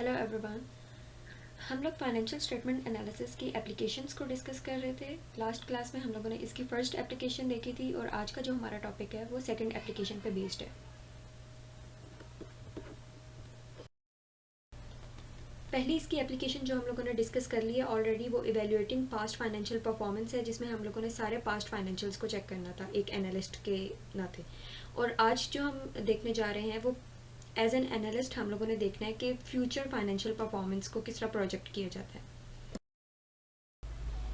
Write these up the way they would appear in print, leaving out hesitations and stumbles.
Hello everyone. हम लोग financial statement analysis की एप्लीकेशंस को डिस्कस कर रहे थे। लास्ट क्लास में हम लोगों ने इसकी फर्स्ट एप्लीकेशन देखी थी और आज का जो हमारा टॉपिक है वो सेकंड एप्लीकेशन पे बेस्ड है। पहली इसकी एप्लीकेशन जो हम लोगों ने डिस्कस कर ली है ऑलरेडी, वो इवेल्युएटिंग पास्ट फाइनेंशियल परफॉर्मेंस है, जिसमें हम लोगों ने सारे पास्ट फाइनेंशियल्स को चेक करना था एक एनालिस्ट के नाते। और आज जो हम देखने जा रहे हैं वो एज एन एनालिस्ट हम लोगों ने देखना है कि फ्यूचर फाइनेंशियल परफॉर्मेंस को किस तरह प्रोजेक्ट किया जाता है।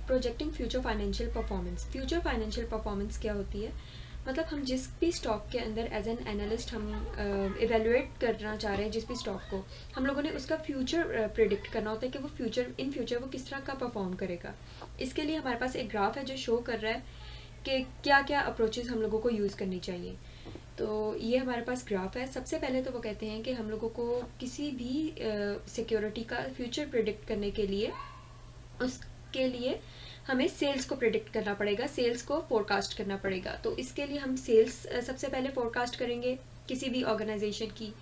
प्रोजेक्टिंग फ्यूचर फाइनेंशियल परफॉर्मेंस क्या होती है? मतलब हम जिस भी स्टॉक के अंदर एज एन एनालिस्ट हम इवेल्युएट करना चाह रहे हैं जिस भी स्टॉक को, हम लोगों ने उसका फ्यूचर प्रिडिक्ट करना होता है कि वो फ्यूचर वो किस तरह का परफॉर्म करेगा। इसके लिए हमारे पास एक ग्राफ है जो शो कर रहा है कि क्या क्या अप्रोचेस हम लोगों को यूज़ करनी चाहिए। तो ये हमारे पास ग्राफ है। सबसे पहले तो वो कहते हैं कि हम लोगों को किसी भी सिक्योरिटी का फ्यूचर प्रिडिक्ट करने के लिए उसके लिए हमें सेल्स को प्रिडिक्ट करना पड़ेगा, सेल्स को फोरकास्ट करना पड़ेगा। तो इसके लिए हम सेल्स सबसे पहले फोरकास्ट करेंगे किसी भी ऑर्गेनाइजेशन की,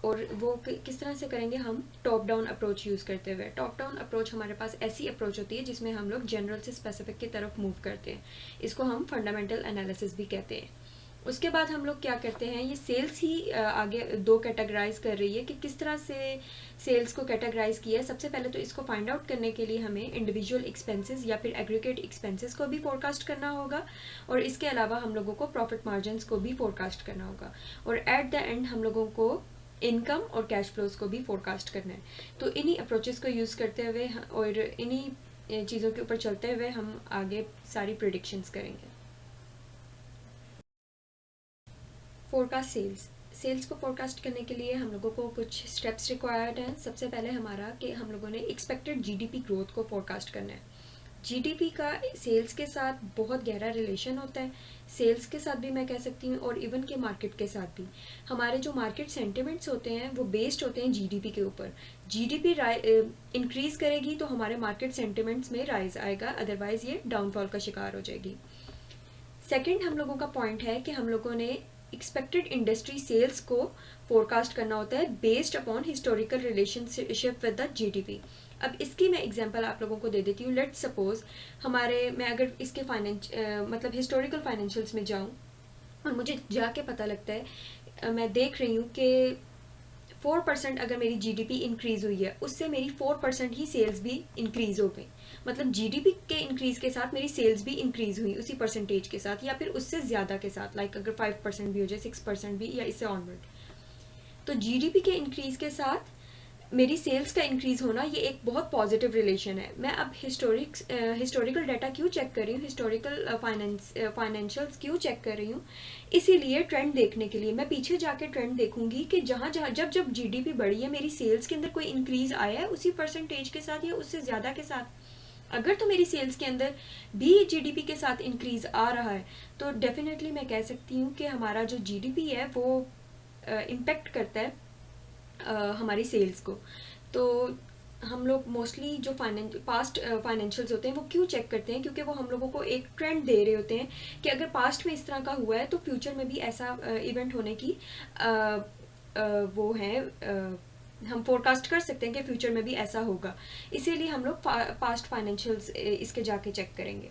और वो किस तरह से करेंगे? हम टॉप डाउन अप्रोच यूज़ करते हुए। टॉप डाउन अप्रोच हमारे पास ऐसी अप्रोच होती है जिसमें हम लोग जनरल से स्पेसिफिक की तरफ मूव करते हैं। इसको हम फंडामेंटल एनालिसिस भी कहते हैं। उसके बाद हम लोग क्या करते हैं, ये सेल्स ही आगे दो कैटेगराइज कर रही है कि किस तरह से सेल्स को कैटेगराइज किया है। सबसे पहले तो इसको फाइंड आउट करने के लिए हमें इंडिविजुअल एक्सपेंसेस या फिर एग्रीगेट एक्सपेंसेस को भी फोरकास्ट करना होगा, और इसके अलावा हम लोगों को प्रॉफिट मार्जिन्स को भी फोरकास्ट करना होगा, और एट द एंड हम लोगों को इनकम और कैश फ्लोज को भी फोरकास्ट करना है। तो इन्हीं अप्रोचेस को यूज़ करते हुए और इन्हीं चीज़ों के ऊपर चलते हुए हम आगे सारी प्रिडिक्शंस करेंगे। फोरकास्ट सेल्स को फोरकास्ट करने के लिए हम लोगों को कुछ स्टेप्स रिक्वायर्ड हैं। सबसे पहले हमारा कि हम लोगों ने एक्सपेक्टेड जीडीपी ग्रोथ को फोरकास्ट करना है। जीडीपी का सेल्स के साथ बहुत गहरा रिलेशन होता है। सेल्स के साथ भी मैं कह सकती हूँ, और इवन के मार्केट के साथ भी। हमारे जो मार्केट सेंटिमेंट्स होते हैं वो बेस्ड होते हैं जीडीपी के ऊपर। जीडीपी इंक्रीज करेगी तो हमारे मार्केट सेंटिमेंट्स में राइज आएगा, अदरवाइज ये डाउनफॉल का शिकार हो जाएगी। सेकंड हम लोगों का पॉइंट है कि हम लोगों ने एक्सपेक्टेड इंडस्ट्री सेल्स को फोरकास्ट करना होता है based upon historical relationship with the GDP. अब इसकी मैं एग्जांपल आप लोगों को दे देती हूँ। लेट्स सपोज मैं अगर इसके मतलब हिस्टोरिकल फाइनेंशियल्स में जाऊँ और मुझे जाके पता लगता है, मैं देख रही हूँ कि 4% अगर मेरी जीडीपी इंक्रीज हुई है, उससे मेरी 4% ही सेल्स भी इंक्रीज हो गई। मतलब जीडीपी के इंक्रीज के साथ मेरी सेल्स भी इंक्रीज हुई उसी परसेंटेज के साथ, या फिर उससे ज्यादा के साथ, लाइक अगर 5% भी हो जाए, 6% भी, या इससे ऑनवर्ड। तो जीडीपी के इंक्रीज के साथ मेरी सेल्स का इंक्रीज होना, ये एक बहुत पॉजिटिव रिलेशन है। मैं अब हिस्टोरिकल डाटा क्यों चेक कर रही हूँ, हिस्टोरिकल फाइनेंशियल्स क्यों चेक कर रही हूँ? इसीलिए ट्रेंड देखने के लिए मैं पीछे जाके ट्रेंड देखूंगी कि जहां जहां जब जब जीडीपी बढ़ी है, मेरी सेल्स के अंदर कोई इंक्रीज आया है उसी परसेंटेज के साथ या उससे ज्यादा के साथ। अगर तो मेरी सेल्स के अंदर भी जीडीपी के साथ इंक्रीज आ रहा है, तो डेफिनेटली मैं कह सकती हूँ कि हमारा जो जीडीपी है वो इम्पेक्ट करता है हमारी सेल्स को। तो हम लोग मोस्टली जो पास्ट फाइनेंशियल्स होते हैं वो क्यों चेक करते हैं? क्योंकि वो हम लोगों को एक ट्रेंड दे रहे होते हैं कि अगर पास्ट में इस तरह का हुआ है तो फ्यूचर में भी ऐसा इवेंट होने की वो है, हम फोरकास्ट कर सकते हैं कि फ्यूचर में भी ऐसा होगा। इसीलिए हम लोग पास्ट फाइनेंशियल्स इसके जाके चेक करेंगे।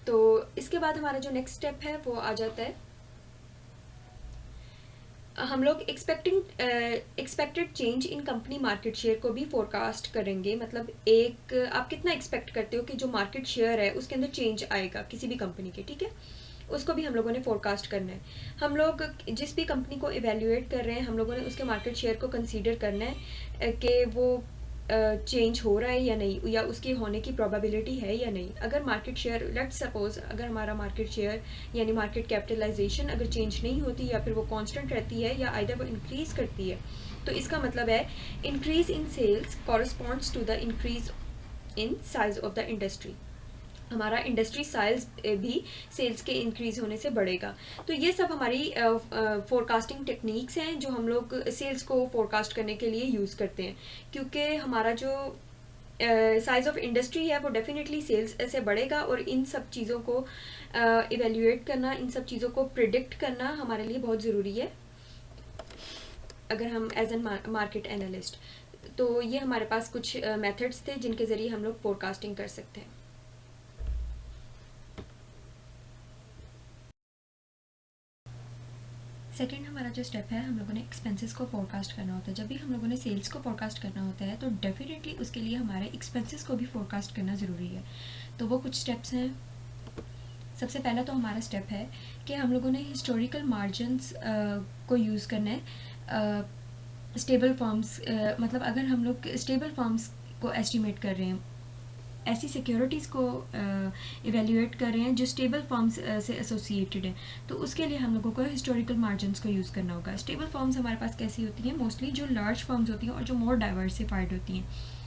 तो इसके बाद हमारा जो नेक्स्ट स्टेप है वो आ जाता है, हम लोग expected change in company market share को भी फोरकास्ट करेंगे। मतलब एक आप कितना एक्सपेक्ट करते हो कि जो मार्केट शेयर है उसके अंदर चेंज आएगा किसी भी कंपनी के, ठीक है? उसको भी हम लोगों ने फोरकास्ट करना है। हम लोग जिस भी कंपनी को इवेल्युएट कर रहे हैं, हम लोगों ने उसके मार्केट शेयर को कंसीडर करना है कि वो चेंज हो रहा है या नहीं, या उसकी होने की प्रोबेबिलिटी है या नहीं। अगर मार्केट शेयर, लेट्स सपोज अगर हमारा मार्केट शेयर यानी मार्केट कैपिटलाइजेशन अगर चेंज नहीं होती या फिर वो कांस्टेंट रहती है या आइदर वो इंक्रीज करती है, तो इसका मतलब है increase in sales corresponds to the increase in size of the industry. हमारा इंडस्ट्री साइज भी सेल्स के इंक्रीज होने से बढ़ेगा। तो ये सब हमारी फोरकास्टिंग टेक्निक्स हैं जो हम लोग सेल्स को फोरकास्ट करने के लिए यूज़ करते हैं, क्योंकि हमारा जो साइज ऑफ इंडस्ट्री है वो डेफिनेटली सेल्स से बढ़ेगा, और इन सब चीज़ों को इवेल्युएट करना, इन सब चीज़ों को प्रिडिक्ट करना हमारे लिए बहुत ज़रूरी है। अगर हम एज एन मार्केट एनालिस्ट, तो ये हमारे पास कुछ मेथड्स थे जिनके ज़रिए हम लोग फोरकास्टिंग कर सकते हैं। सेकेंड हमारा जो स्टेप है, हम लोगों ने एक्सपेंसेस को फोरकास्ट करना होता है। जब भी हम लोगों ने सेल्स को फोरकास्ट करना होता है तो डेफिनेटली उसके लिए हमारे एक्सपेंसेस को भी फोरकास्ट करना ज़रूरी है। तो वो कुछ स्टेप्स हैं। सबसे पहला तो हमारा स्टेप है कि हम लोगों ने हिस्टोरिकल मार्जिनस को यूज़ करना है। स्टेबल फॉर्म्स, मतलब अगर हम लोग स्टेबल फॉर्म्स को एस्टिमेट कर रहे हैं, ऐसी सिक्योरिटीज़ को इवेल्यूएट कर रहे हैं जो स्टेबल फॉर्म्स से एसोसिएटेड है, तो उसके लिए हम लोगों को हिस्टोरिकल मार्जिनस को यूज़ करना होगा। स्टेबल फॉर्म्स हमारे पास कैसी होती हैं? मोस्टली जो लार्ज फॉर्म्स होती हैं और जो मोर डाइवर्सिफाइड होती हैं,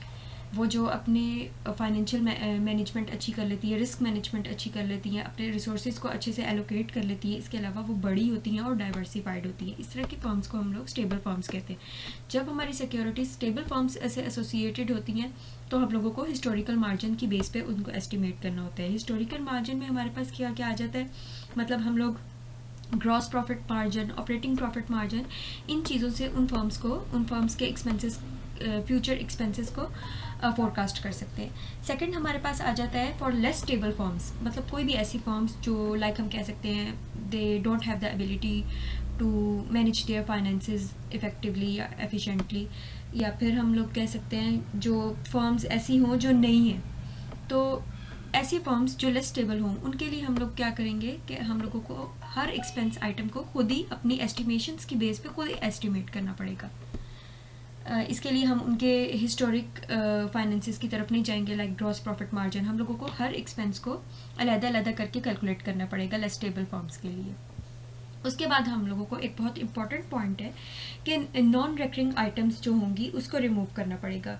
वो जो अपने फाइनेंशियल मैनेजमेंट अच्छी कर लेती है, रिस्क मैनेजमेंट अच्छी कर लेती हैं, अपने रिसोर्सेज को अच्छे से एलोकेट कर लेती है, इसके अलावा वो बड़ी होती हैं और डाइवर्सिफाइड होती हैं। इस तरह की फॉर्म्स को हम लोग स्टेबल फॉर्म्स कहते हैं। जब हमारी सिक्योरिटीज स्टेबल फॉर्म्स से एसोसिएटेड होती हैं तो हम लोगों को हिस्टोरिकल मार्जिन की बेस पे उनको एस्टिमेट करना होता है। हिस्टोरिकल मार्जिन में हमारे पास क्या क्या आ जाता है? मतलब हम लोग gross profit margin, operating profit margin, इन चीज़ों से उन फर्म्स के एक्सपेंसेस, फ्यूचर एक्सपेंसेस को फोरकास्ट कर सकते हैं। सेकंड हमारे पास आ जाता है फॉर लेस स्टेबल फर्म्स, मतलब कोई भी ऐसी फर्म्स जो लाइक हम कह सकते हैं they don't have the ability to manage their finances effectively या एफिशिएंटली, या फिर हम लोग कह सकते हैं जो फर्म्स ऐसी हों जो नहीं हैं। तो ऐसी फर्म्स जो लेस स्टेबल हों उनके लिए हम लोग क्या करेंगे कि हम लोगों को हर एक्सपेंस आइटम को खुद ही अपनी एस्टिमेशंस की बेस पे खुद ही एस्टिमेट करना पड़ेगा। इसके लिए हम उनके हिस्टोरिक फाइनेंसेस की तरफ नहीं जाएंगे, लाइक ग्रॉस प्रॉफिट मार्जिन। हम लोगों को हर एक्सपेंस को अलग-अलग करके कैलकुलेट करना पड़ेगा लेस स्टेबल फर्म्स के लिए। उसके बाद हम लोगों को एक बहुत इंपॉर्टेंट पॉइंट है कि नॉन रेकरिंग आइटम्स जो होंगी उसको रिमूव करना पड़ेगा।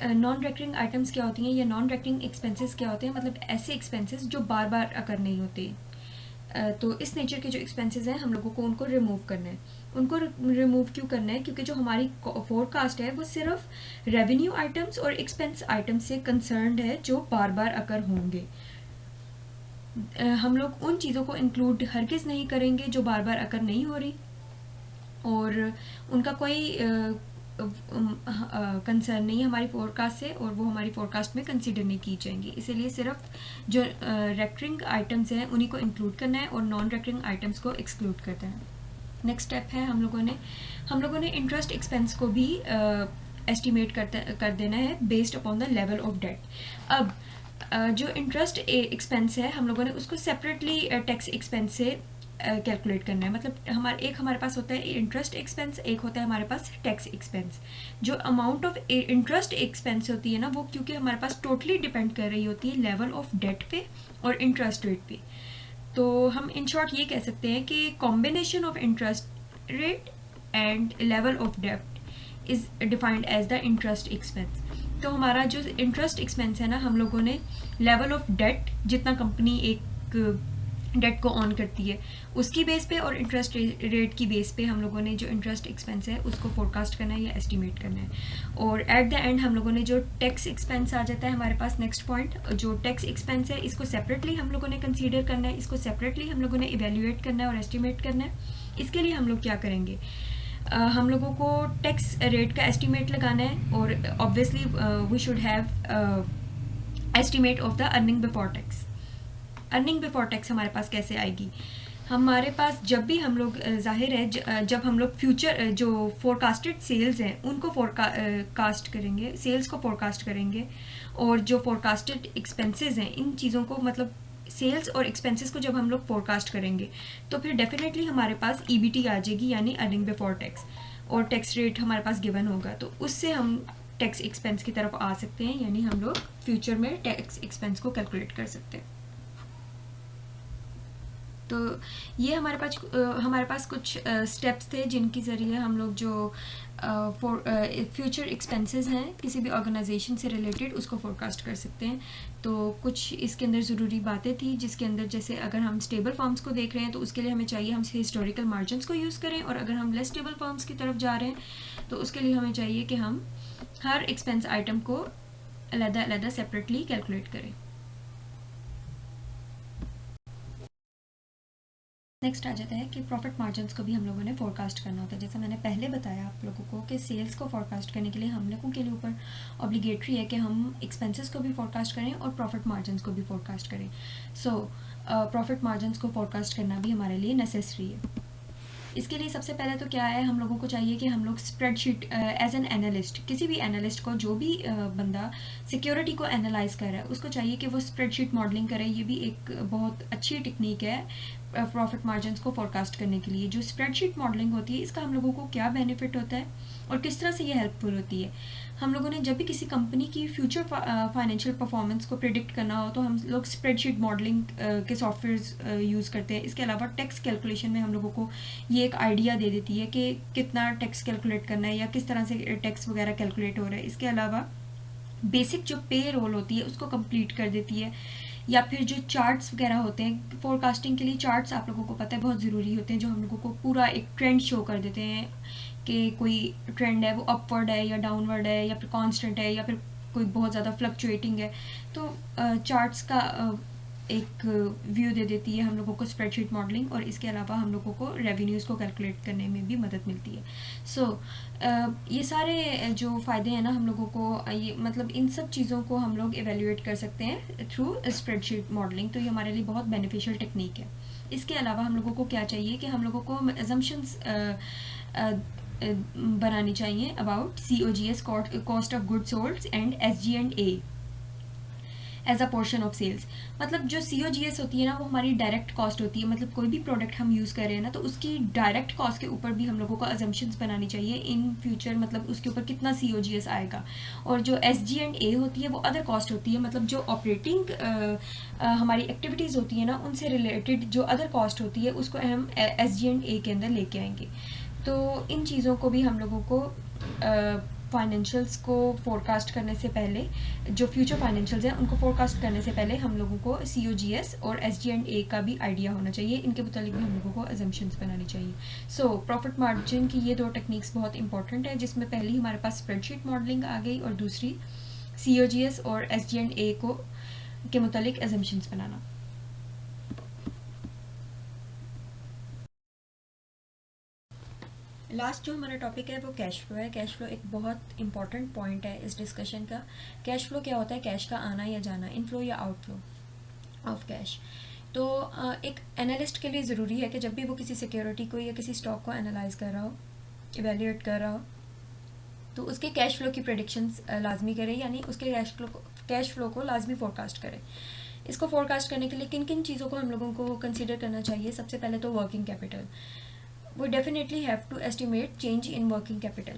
नॉन रेकरिंग आइटम्स क्या होती हैं या नॉन रेकरिंग एक्सपेंसेस क्या होते हैं? मतलब ऐसे एक्सपेंसेस जो बार बार अकर नहीं होते। तो इस नेचर के जो एक्सपेंसेस हैं हम लोगों को उनको रिमूव करना है। उनको रिमूव क्यों करना है? क्योंकि जो हमारी फोरकास्ट है वो सिर्फ रेवेन्यू आइटम्स और एक्सपेंस आइटम्स से कंसर्न्ड है जो बार बार अकर होंगे। हम लोग उन चीज़ों को इंक्लूड हरगिज़ नहीं करेंगे जो बार बार अकर नहीं हो रही और उनका कोई कंसर्न नहीं है हमारी फोरकास्ट से, और वो हमारी फोरकास्ट में कंसीडर नहीं की जाएंगी। इसीलिए सिर्फ जो रेकरिंग आइटम्स हैं उन्हीं को इंक्लूड करना है और नॉन रेकरिंग आइटम्स को एक्सक्लूड करना है। नेक्स्ट स्टेप है हम लोगों ने इंटरेस्ट एक्सपेंस को भी एस्टिमेट कर देना है based upon the level of debt. अब जो इंटरेस्ट एक्सपेंस है हम लोगों ने उसको सेपरेटली टैक्स एक्सपेंस से कैलकुलेट करना है। मतलब हमारे पास होता है इंटरेस्ट एक्सपेंस, एक होता है हमारे पास टैक्स एक्सपेंस। जो अमाउंट ऑफ इंटरेस्ट एक्सपेंस होती है ना, वो क्योंकि हमारे पास टोटली डिपेंड कर रही होती है लेवल ऑफ डेट पे और इंटरेस्ट रेट पे। तो हम इन शॉर्ट ये कह सकते हैं कि combination of interest rate and level of debt is defined as the interest expense. तो हमारा जो इंटरेस्ट एक्सपेंस है ना, हम लोगों ने लेवल ऑफ डेट, जितना कंपनी एक डेट को ऑन करती है उसकी बेस पे और इंटरेस्ट रेट की बेस पे हम लोगों ने जो इंटरेस्ट एक्सपेंस है उसको फोरकास्ट करना है या एस्टिमेट करना है। और एट द एंड हम लोगों ने जो टैक्स एक्सपेंस आ जाता है हमारे पास, नेक्स्ट पॉइंट, जो टैक्स एक्सपेंस है इसको सेपरेटली हम लोगों ने कंसीडर करना है, इसको सेपरेटली हम लोगों ने इवेल्यूएट करना है और एस्टिमेट करना है। इसके लिए हम लोग क्या करेंगे? हम लोगों को टैक्स रेट का एस्टिमेट लगाना है और obviously we should have estimate of the earning before tax. Earning before tax हमारे पास कैसे आएगी? हमारे पास जब भी हम लोग जाहिर है जब हम लोग फ्यूचर जो फोरकास्टेड सेल्स हैं उनको फोरकास्ट करेंगे, सेल्स को फोरकास्ट करेंगे, और जो फोरकास्टेड एक्सपेंसेस हैं इन चीज़ों को, मतलब सेल्स और एक्सपेंसेस को जब हम लोग फोरकास्ट करेंगे तो फिर डेफिनेटली हमारे पास ईबीटी आ जाएगी, यानी अर्निंग बिफोर टैक्स, और टैक्स रेट हमारे पास गिवन होगा। तो उससे हम टैक्स एक्सपेंस की तरफ आ सकते हैं, यानी हम लोग फ्यूचर में टैक्स एक्सपेंस को कैलकुलेट कर सकते हैं। तो ये हमारे पास कुछ स्टेप्स थे जिनके ज़रिए हम लोग जो फ्यूचर एक्सपेंसेस हैं किसी भी ऑर्गेनाइजेशन से रिलेटेड उसको फोरकास्ट कर सकते हैं। तो कुछ इसके अंदर ज़रूरी बातें थी जिसके अंदर, जैसे अगर हम स्टेबल फॉर्म्स को देख रहे हैं तो उसके लिए हमें चाहिए हम हिस्टोरिकल मार्जिनस को यूज़ करें, और अगर हम लेस स्टेबल फॉर्म्स की तरफ जा रहे हैं तो उसके लिए हमें चाहिए कि हम हर एक्सपेंस आइटम को अलग-अलग सेपरेटली कैलकुलेट करें। नेक्स्ट आ जाता है कि प्रॉफिट मार्जिन्स को भी हम लोगों ने फोरकास्ट करना होता है। जैसा मैंने पहले बताया आप लोगों को कि सेल्स को फोरकास्ट करने के लिए हम लोगों के लिए ऊपर ऑब्लिगेटरी है कि हम एक्सपेंसेस को भी फोरकास्ट करें और प्रॉफिट मार्जिन्स को भी फोरकास्ट करें। सो प्रॉफिट मार्जिन्स को फोरकास्ट करना भी हमारे लिए नेसेसरी है। इसके लिए सबसे पहले तो क्या है, हम लोगों को चाहिए कि हम लोग स्प्रेडशीट एज एन एनालिस्ट, किसी भी एनालिस्ट को, जो भी बंदा सिक्योरिटी को एनालाइज कर रहा है उसको चाहिए कि वो स्प्रेडशीट मॉडलिंग करे। ये भी एक बहुत अच्छी टेक्निक है प्रॉफिट मार्जिन्स को फोरकास्ट करने के लिए। जो स्प्रेडशीट मॉडलिंग होती है इसका हम लोगों को क्या बेनिफिट होता है और किस तरह से ये हेल्पफुल होती है। हम लोगों ने जब भी किसी कंपनी की फ्यूचर फाइनेंशियल परफॉर्मेंस को प्रिडिक्ट करना हो तो हम लोग स्प्रेडशीट मॉडलिंग के सॉफ्टवेयर्स यूज़ करते हैं। इसके अलावा टैक्स कैलकुलेशन में हम लोगों को ये एक आइडिया दे देती है कि कितना टैक्स कैलकुलेट करना है या किस तरह से टैक्स वगैरह कैलकुलेट हो रहा है। इसके अलावा बेसिक जो पे रोल होती है उसको कंप्लीट कर देती है। या फिर जो चार्ट्स वगैरह होते हैं फोरकास्टिंग के लिए, चार्ट्स आप लोगों को पता है बहुत ज़रूरी होते हैं, जो हम लोगों को पूरा एक ट्रेंड शो कर देते हैं कि कोई ट्रेंड है वो अपवर्ड है या डाउनवर्ड है या फिर कांस्टेंट है या फिर कोई बहुत ज़्यादा फ्लक्चुएटिंग है। तो चार्ट्स का एक व्यू दे देती है हम लोगों को स्प्रेडशीट मॉडलिंग, और इसके अलावा हम लोगों को रेवेन्यूज़ को कैलकुलेट करने में भी मदद मिलती है। सो ये सारे जो फ़ायदे हैं ना हम लोगों को, ये मतलब इन सब चीज़ों को हम लोग एवेल्यूएट कर सकते हैं थ्रू स्प्रेडशीट मॉडलिंग। तो ये हमारे लिए बहुत बेनिफिशियल टेक्निक है। इसके अलावा हम लोगों को क्या चाहिए कि हम लोगों को अजम्पशंस बनानी चाहिए about COGS, cost of goods sold, and SG&A as a portion of sales. मतलब जो COGS होती है ना वो हमारी डायरेक्ट कॉस्ट होती है। मतलब कोई भी प्रोडक्ट हम यूज़ कर रहे हैं ना तो उसकी डायरेक्ट कॉस्ट के ऊपर भी हम लोगों को अजम्पशंस बनानी चाहिए इन फ्यूचर, मतलब उसके ऊपर कितना COGS आएगा। और जो SG&A होती है वो अदर कॉस्ट होती है, मतलब जो ऑपरेटिंग हमारी एक्टिविटीज़ होती है ना उनसे रिलेटेड जो अदर कॉस्ट होती है उसको हम SG&A के अंदर लेके आएंगे। तो इन चीज़ों को भी हम लोगों को फाइनेंशियल्स को फोरकास्ट करने से पहले, जो फ्यूचर फाइनेंशियल्स हैं उनको फोरकास्ट करने से पहले हम लोगों को COGS और SG&A का भी आइडिया होना चाहिए। इनके मुतालिक भी हम लोगों को अजम्पशंस बनानी चाहिए। सो प्रॉफिट मार्जिन की ये दो टेक्निक्स बहुत इंपॉर्टेंट है, जिसमें पहली हमारे पास स्प्रेडशीट मॉडलिंग आ गई और दूसरी COGS और SG&A को के मुतालिक अजम्पशंस बनाना। लास्ट जो हमारा टॉपिक है वो कैश फ्लो है। कैश फ्लो एक बहुत इंपॉर्टेंट पॉइंट है इस डिस्कशन का। कैश फ्लो क्या होता है? कैश का आना या जाना, इनफ्लो या आउटफ्लो ऑफ कैश। तो एक एनालिस्ट के लिए ज़रूरी है कि जब भी वो किसी सिक्योरिटी को या किसी स्टॉक को एनालाइज कर रहा हो, इवेल्यूएट कर रहा हो, तो उसके कैश फ्लो की प्रेडिक्शंस लाजमी करे, यानी उसके कैश फ्लो को लाजमी फोरकास्ट करे। इसको फोरकास्ट करने के लिए किन किन चीज़ों को हम लोगों को कंसिडर करना चाहिए? सबसे पहले तो working capital. We definitely have to estimate change in working capital.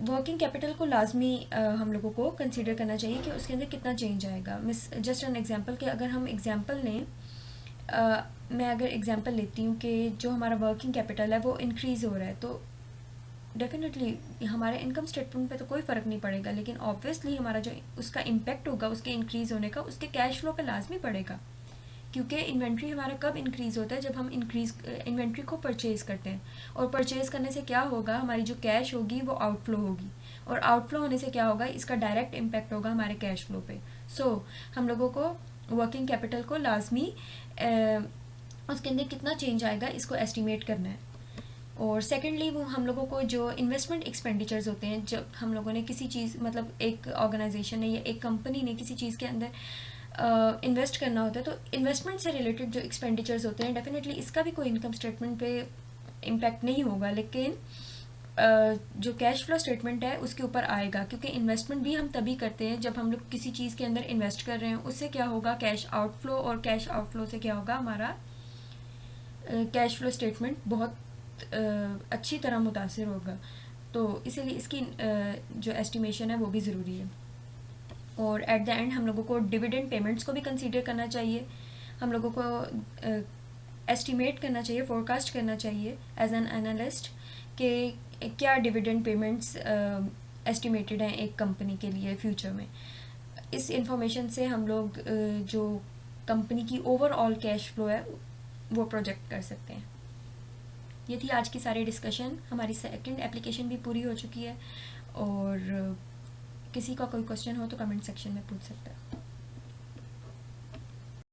Working capital को लाजमी हम लोगों को कंसिडर करना चाहिए कि उसके अंदर कितना चेंज आएगा। मिस जस्ट एन एग्जांपल कि अगर हम एग्जांपल लें, मैं अगर एग्जांपल लेती हूँ कि जो हमारा वर्किंग कैपिटल है वो इंक्रीज़ हो रहा है, तो डेफिनेटली हमारे इनकम स्टेटमेंट पे तो कोई फ़र्क नहीं पड़ेगा, लेकिन ऑब्वियसली हमारा जो उसका इम्पेक्ट होगा उसके इंक्रीज़ होने का, उसके कैश फ्लो पे लाजमी पड़ेगा। क्योंकि इन्वेंट्री हमारा कब इंक्रीज़ होता है? जब हम इन्वेंट्री को परचेज़ करते हैं, और परचेज़ करने से क्या होगा? हमारी जो कैश होगी वो आउटफ्लो होगी, और आउटफ्लो होने से क्या होगा? इसका डायरेक्ट इम्पैक्ट होगा हमारे कैश फ्लो पे। सो हम लोगों को वर्किंग कैपिटल को लाजमी उसके अंदर कितना चेंज आएगा इसको एस्टिमेट करना है। और सेकेंडली वो हम लोगों को जो इन्वेस्टमेंट एक्सपेंडिचर्स होते हैं, जब हम लोगों ने किसी चीज़, मतलब एक ऑर्गेनाइजेशन ने या एक कंपनी ने किसी चीज़ के अंदर इन्वेस्ट करना होता है, तो इन्वेस्टमेंट से रिलेटेड जो एक्सपेंडिचर्स होते हैं डेफिनेटली इसका भी कोई इनकम स्टेटमेंट पे इम्पैक्ट नहीं होगा, लेकिन जो कैश फ्लो स्टेटमेंट है उसके ऊपर आएगा, क्योंकि इन्वेस्टमेंट भी हम तभी करते हैं जब हम लोग किसी चीज़ के अंदर इन्वेस्ट कर रहे हैं। उससे क्या होगा? कैश आउटफ्लो, और कैश आउटफ्लो से क्या होगा? हमारा कैश फ्लो स्टेटमेंट बहुत अच्छी तरह मुतासिर होगा। तो इसीलिए इसकी जो एस्टिमेशन है वो भी ज़रूरी है। और एट द एंड हम लोगों को डिविडेंड पेमेंट्स को भी कंसीडर करना चाहिए। हम लोगों को एस्टिमेट करना चाहिए, फोरकास्ट करना चाहिए एज एन एनालिस्ट कि क्या डिविडेंड पेमेंट्स एस्टिमेटेड हैं एक कंपनी के लिए फ्यूचर में। इस इंफॉर्मेशन से हम लोग जो कंपनी की ओवरऑल कैश फ्लो है वो प्रोजेक्ट कर सकते हैं। ये थी आज की सारी डिस्कशन। हमारी सेकंड एप्लीकेशन भी पूरी हो चुकी है, और किसी का कोई क्वेश्चन हो तो कमेंट सेक्शन में पूछ सकता है।